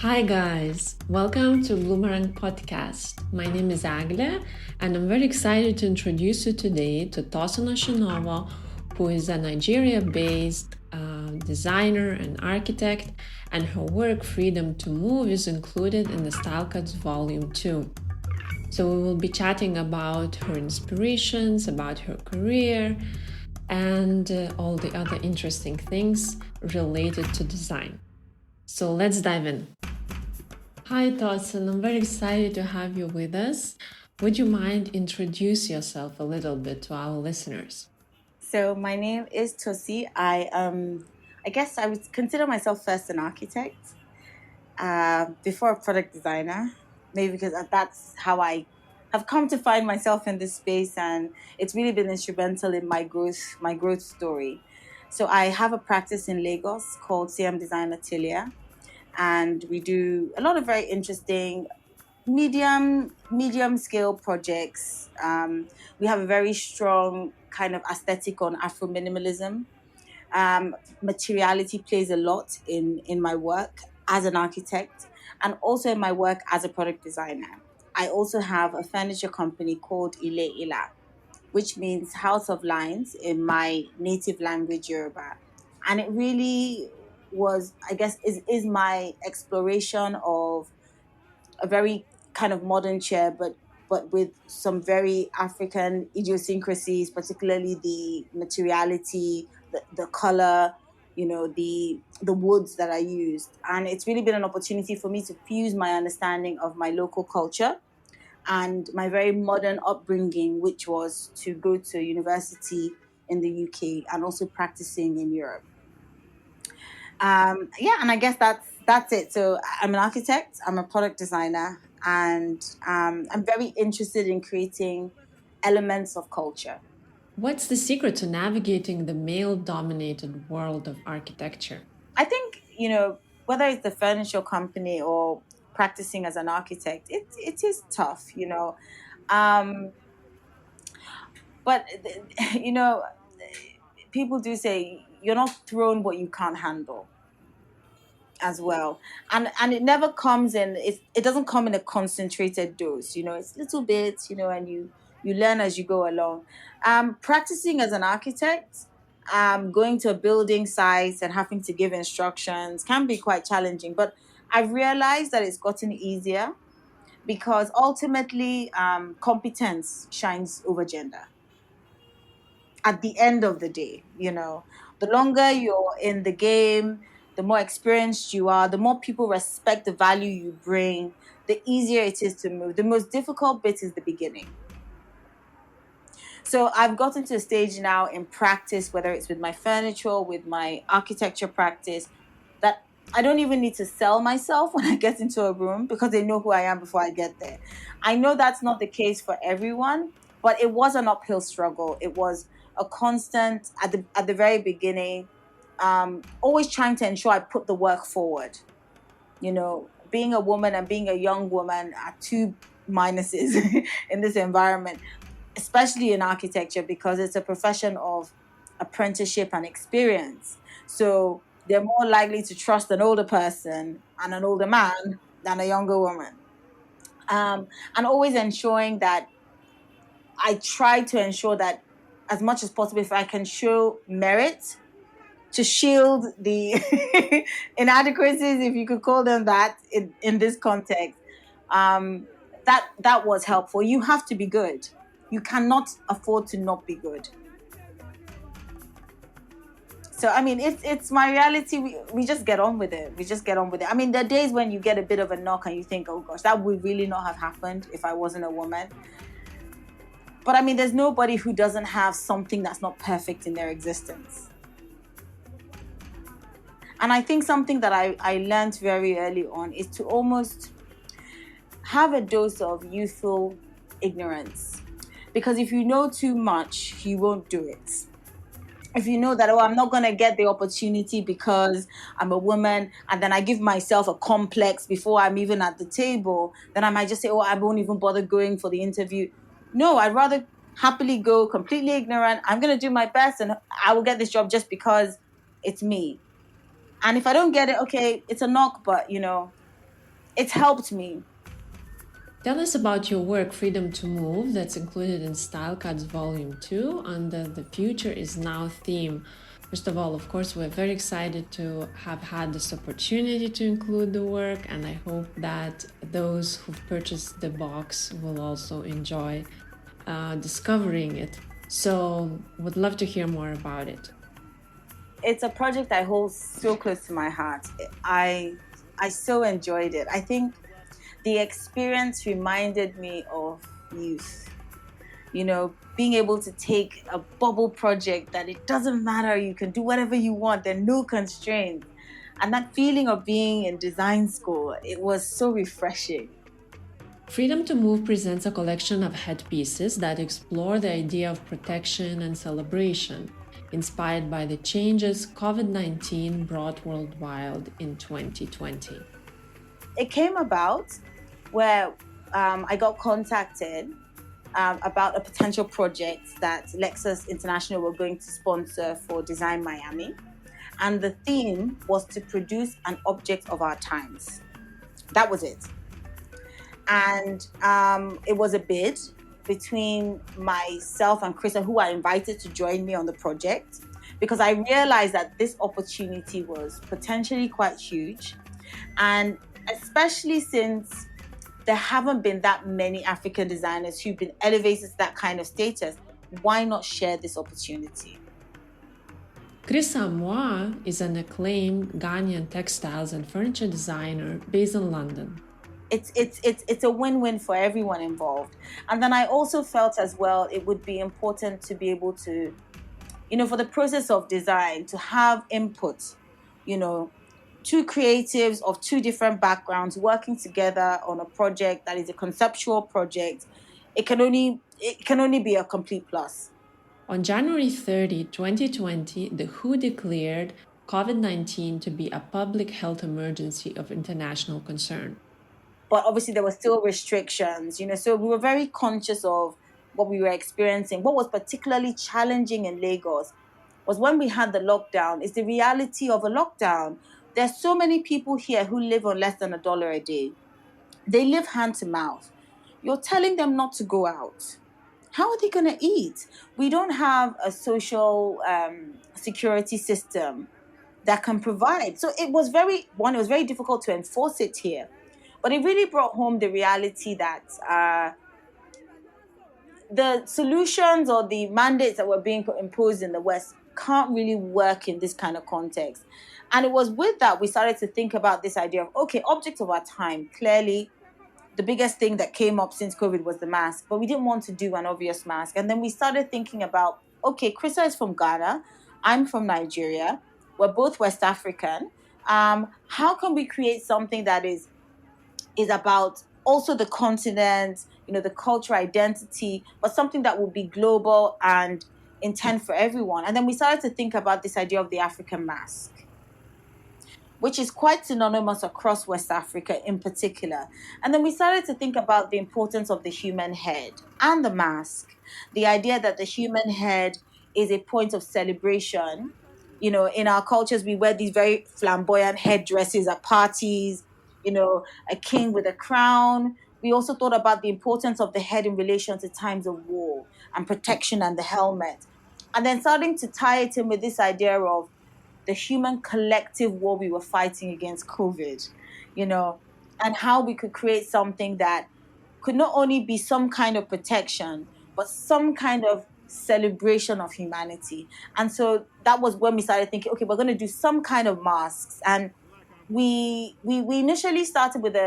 Hi guys, welcome to Bloomerang Podcast. My name is Agle and I'm very excited to introduce you today to Tosin Oshinowo, who is a Nigeria-based designer and architect, and her work Freedom to Move is included in the Style Cards Vol.2. So we will be chatting about her inspirations, about her career, and all the other interesting things related to design. So let's dive in. Hi, Tosin. I'm very excited to have you with us. Would you mind introduce yourself a little bit to our listeners? So my name is Tosi. I guess I would consider myself first an architect, before a product designer. Maybe because that's how I have come to find myself in this space, and it's really been instrumental in my growth story. So I have a practice in Lagos called CM Design Atelier, and we do a lot of very interesting medium scale projects. We have a very strong kind of aesthetic on Afro minimalism. Materiality plays a lot in my work as an architect and also in my work as a product designer. I also have a furniture company called Ile Ila, which means House of Lines in my native language, Yoruba. And it really was, I guess, is my exploration of a very kind of modern chair, but with some very African idiosyncrasies, particularly the materiality, the color, the woods that I used. And it's really been an opportunity for me to fuse my understanding of my local culture and my very modern upbringing, which was to go to university in the UK and also practicing in Europe. Yeah, and I guess that's it. So I'm an architect, I'm a product designer, and I'm very interested in creating elements of culture. What's the secret to navigating the male dominated world of architecture? I think, whether it's the furniture company or practicing as an architect, it is tough. Um, but you know, people do say you're not thrown what you can't handle as well, and it never comes in, it doesn't come in a concentrated dose. It's little bits, and you learn as you go along. Practicing as an architect, going to a building site and having to give instructions can be quite challenging, but I've realized that it's gotten easier because ultimately, competence shines over gender at the end of the day. The longer you're in the game, the more experienced you are, the more people respect the value you bring, the easier it is to move. The most difficult bit is the beginning. So I've gotten to a stage now in practice, whether it's with my furniture, with my architecture practice, that I don't even need to sell myself when I get into a room because they know who I am before I get there. I know that's not the case for everyone, but it was an uphill struggle. It was a constant at the very beginning, always trying to ensure I put the work forward. Being a woman and being a young woman are two minuses in this environment, especially in architecture, because it's a profession of apprenticeship and experience. So they're more likely to trust an older person and an older man than a younger woman. And always ensuring that I try to ensure that as much as possible, if I can show merit to shield the inadequacies, if you could call them that, in this context, um, that was helpful. You have to be good. You cannot afford to not be good. So I mean, it's my reality. We just get on with it. We just get on with it. I mean, there are days when you get a bit of a knock and you think, oh gosh, that would really not have happened if I wasn't a woman. But I mean, there's nobody who doesn't have something that's not perfect in their existence. And I think something that I learned very early on is to almost have a dose of youthful ignorance. Because if you know too much, you won't do it. If you know that, oh, I'm not going to get the opportunity because I'm a woman, and then I give myself a complex before I'm even at the table, then I might just say, oh, I won't even bother going for the interview. No, I'd rather happily go completely ignorant. I'm going to do my best and I will get this job just because it's me. And if I don't get it, okay, it's a knock, but It's helped me. Tell us about your work, Freedom to Move, that's included in Style Cards Vol.2 under the Future is Now theme. First of all, of course, we're very excited to have had this opportunity to include the work, and I hope that those who've purchased the box will also enjoy discovering it. So, would love to hear more about it. It's a project I hold so close to my heart. I so enjoyed it. I think the experience reminded me of youth. Being able to take a bubble project that it doesn't matter, you can do whatever you want, there are no constraints. And that feeling of being in design school, it was so refreshing. Freedom to Move presents a collection of headpieces that explore the idea of protection and celebration, inspired by the changes COVID-19 brought worldwide in 2020. It came about where I got contacted about a potential project that Lexus International were going to sponsor for Design Miami. And the theme was to produce an object of our times. That was it. And it was a bid between myself and Krista, who I invited to join me on the project, because I realized that this opportunity was potentially quite huge. And especially since there haven't been that many African designers who've been elevated to that kind of status, why not share this opportunity? Chris Amoa is an acclaimed Ghanaian textiles and furniture designer based in London. It's a win-win for everyone involved. And then I also felt as well it would be important to be able to, for the process of design, to have input, two creatives of two different backgrounds working together on a project that is a conceptual project. It can only be a complete plus. On January 30, 2020, the WHO declared COVID-19 to be a public health emergency of international concern. But obviously there were still restrictions, so we were very conscious of what we were experiencing. What was particularly challenging in Lagos was when we had the lockdown, is the reality of a lockdown. There's so many people here who live on less than $1 a day. They live hand to mouth. You're telling them not to go out. How are they going to eat? We don't have a social security system that can provide. So it was very difficult to enforce it here. But it really brought home the reality that the solutions or the mandates that were being imposed in the West can't really work in this kind of context. And it was with that we started to think about this idea of, okay, object of our time. Clearly, the biggest thing that came up since COVID was the mask, but we didn't want to do an obvious mask. And then we started thinking about, okay, Krista is from Ghana, I'm from Nigeria, we're both West African. How can we create something that is about also the continent, the cultural identity, but something that will be global and intent for everyone? And then we started to think about this idea of the African mask, which is quite synonymous across West Africa in particular. And then we started to think about the importance of the human head and the mask, the idea that the human head is a point of celebration. In our cultures, we wear these very flamboyant headdresses at parties, a king with a crown. We also thought about the importance of the head in relation to times of war and protection and the helmet. And then starting to tie it in with this idea of the human collective war we were fighting against COVID, and how we could create something that could not only be some kind of protection, but some kind of celebration of humanity. And so that was when we started thinking, okay, we're going to do some kind of masks. And we initially started with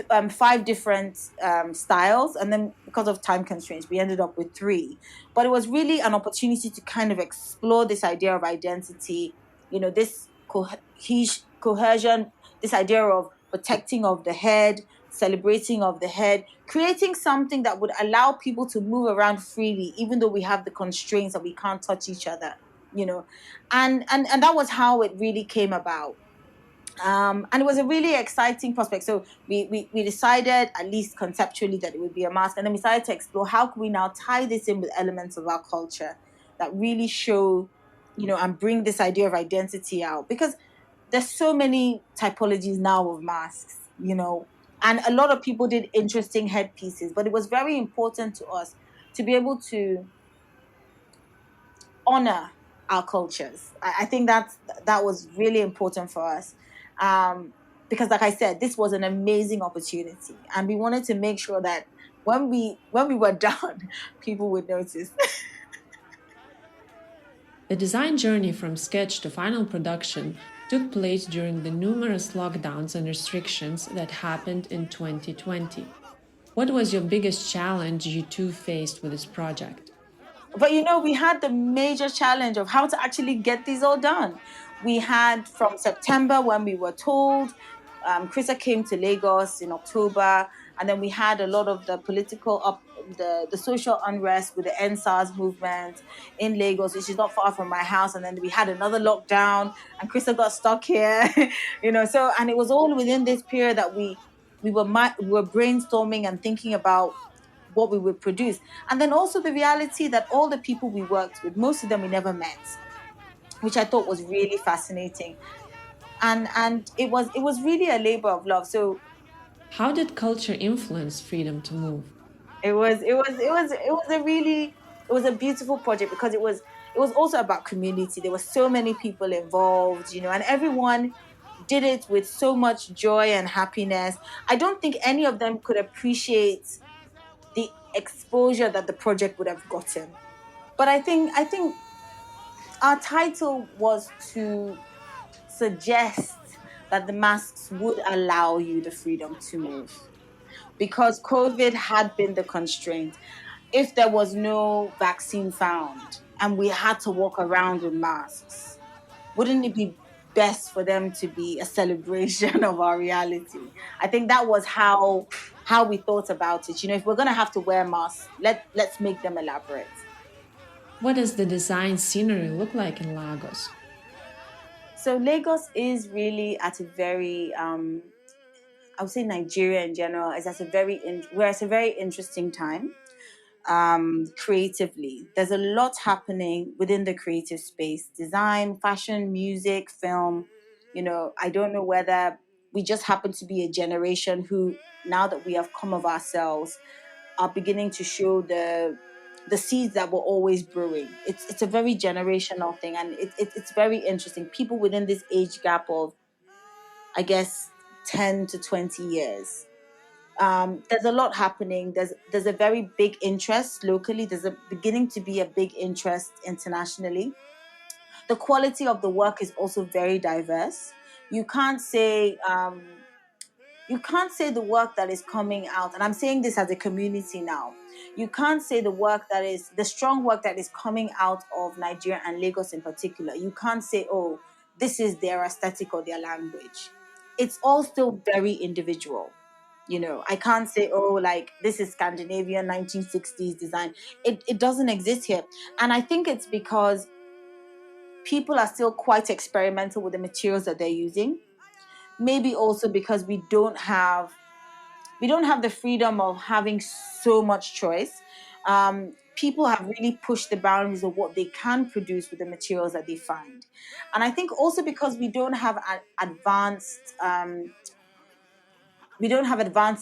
5 different styles, and then because of time constraints we ended up with 3. But it was really an opportunity to kind of explore this idea of identity, this cohesion, this idea of protecting of the head, celebrating of the head, creating something that would allow people to move around freely, even though we have the constraints that we can't touch each other, and that was how it really came about. And it was a really exciting prospect. So we decided, at least conceptually, that it would be a mask. And then we started to explore how can we now tie this in with elements of our culture that really show, and bring this idea of identity out. Because there's so many typologies now of masks. you know. And a lot of people did interesting headpieces, but it was very important to us to be able to honor our cultures. I think that was really important for us. Because like I said, this was an amazing opportunity, and we wanted to make sure that when we were done, people would notice. The design journey from sketch to final production took place during the numerous lockdowns and restrictions that happened in 2020. What was your biggest challenge you two faced with this project? But we had the major challenge of how to actually get these all done. We had from September when we were told. Krista came to Lagos in October, and then we had a lot of the political the social unrest with the NSAS movement in Lagos, which is not far from my house. And then we had another lockdown, and Krista got stuck here. So, and it was all within this period that we were brainstorming and thinking about what we would produce. And then also the reality that all the people we worked with, most of them we never met, which I thought was really fascinating. And it was really a labor of love. So How did culture influence freedom to move? it was a beautiful project because it was also about community. There were so many people involved, and everyone did it with so much joy and happiness. I don't think any of them could appreciate the exposure that the project would have gotten. But I think our title was to suggest that the masks would allow you the freedom to move, because COVID had been the constraint. If there was no vaccine found and we had to walk around with masks, wouldn't it be best for them to be a celebration of our reality? I think that was how we thought about it. If we're gonna have to wear masks, let's make them elaborate. What does the design scenery look like in Lagos? So Lagos is really at a very, I would say Nigeria in general is at a we're at a very interesting time. Creatively, there's a lot happening within the creative space: design, fashion, music, film. I don't know whether we just happen to be a generation who, now that we have come of ourselves, are beginning to show the seeds that were always brewing. It's a very generational thing, and it's very interesting. People within this age gap of, I guess, 10 to 20 years. There's a lot happening. There's a very big interest locally. There's a beginning to be a big interest internationally. The quality of the work is also very diverse. You can't say you can't say the work that is coming out, and I'm saying this as a community now. You can't say the strong work that is coming out of Nigeria and Lagos in particular. You can't say, oh, this is their aesthetic or their language. It's all still very individual. I can't say, oh, like this is Scandinavian 1960s design. It doesn't exist here. And I think it's because people are still quite experimental with the materials that they're using. Maybe also because we don't have the freedom of having so much choice. People have really pushed the boundaries of what they can produce with the materials that they find. And I think also because we don't have advanced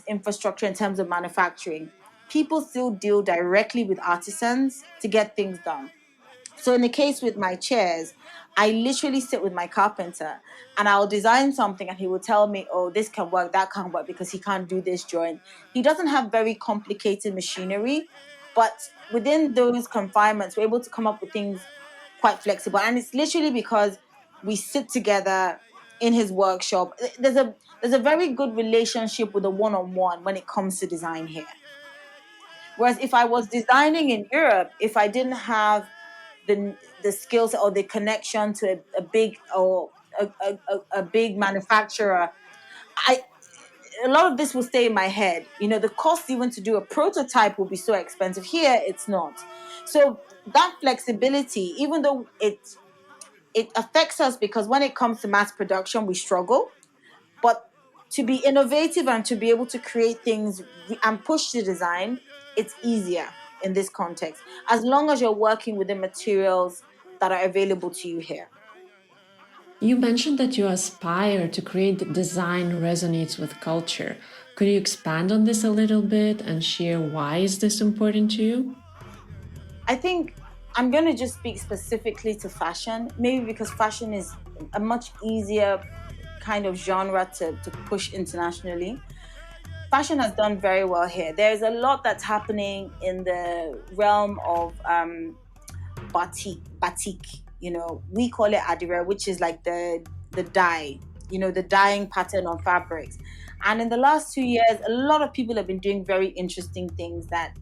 infrastructure in terms of manufacturing. People still deal directly with artisans to get things done. So in the case with my chairs, I literally sit with my carpenter and I'll design something and he will tell me, oh, this can work, that can't work because he can't do this joint. He doesn't have very complicated machinery, but within those confinements, we're able to come up with things quite flexible. And it's literally because we sit together in his workshop. There's a very good relationship with a one-on-one when it comes to design here. Whereas if I was designing in Europe, if I didn't have the skills or the connection to a big or a big manufacturer, I a lot of this will stay in my head. The cost even to do a prototype will be so expensive. Here, it's not. So that flexibility, even though it affects us because when it comes to mass production, we struggle. But to be innovative and to be able to create things and push the design, it's easier in this context, as long as you're working with the materials that are available to you here. You mentioned that you aspire to create design resonates with culture. Could you expand on this a little bit and share why is this important to you? I think I'm going to just speak specifically to fashion, maybe because fashion is a much easier kind of genre to push internationally. Fashion has done very well here. There's a lot that's happening in the realm of batik. We call it adire, which is like the dye, the dyeing pattern on fabrics. And in the last 2 years, a lot of people have been doing very interesting things that,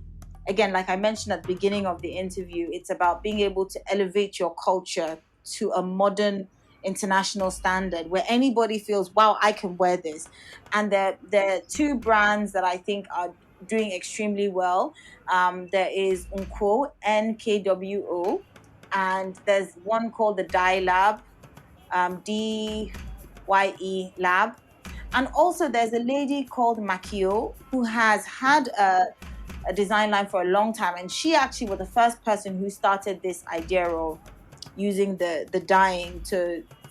again, like I mentioned at the beginning of the interview, it's about being able to elevate your culture to a modern international standard where anybody feels, wow, I can wear this. And there are two brands that I think are doing extremely well. There is Nkwo, NKWO, and there's one called the Dye Lab, DYE Lab. And also there's a lady called Makio who has had a design line for a long time, and she actually was the first person who started this idea of using the dyeing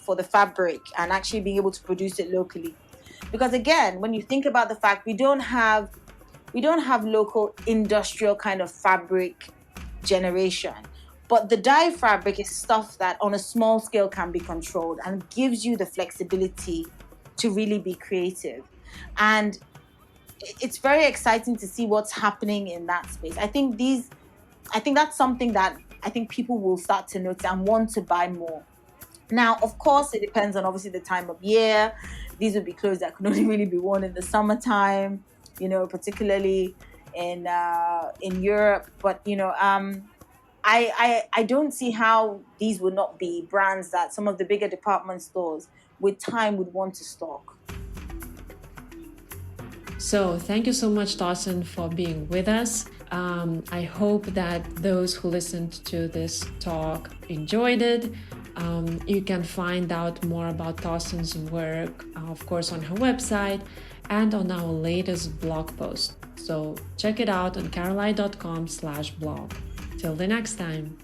for the fabric and actually being able to produce it locally. Because again, when you think about the fact we don't have local industrial kind of fabric generation, but the dye fabric is stuff that on a small scale can be controlled and gives you the flexibility to really be creative. And it's very exciting to see what's happening in that space. I think that's something that I think people will start to notice and want to buy more. Now, of course, it depends on obviously the time of year. These would be clothes that can only really be worn in the summertime, particularly in Europe. But I don't see how these would not be brands that some of the bigger department stores with time would want to stock. So, thank you so much, Tosin, for being with us. I hope that those who listened to this talk enjoyed it. You can find out more about Tosin's work, of course, on her website and on our latest blog post. So check it out on caroline.com/blog. Till the next time.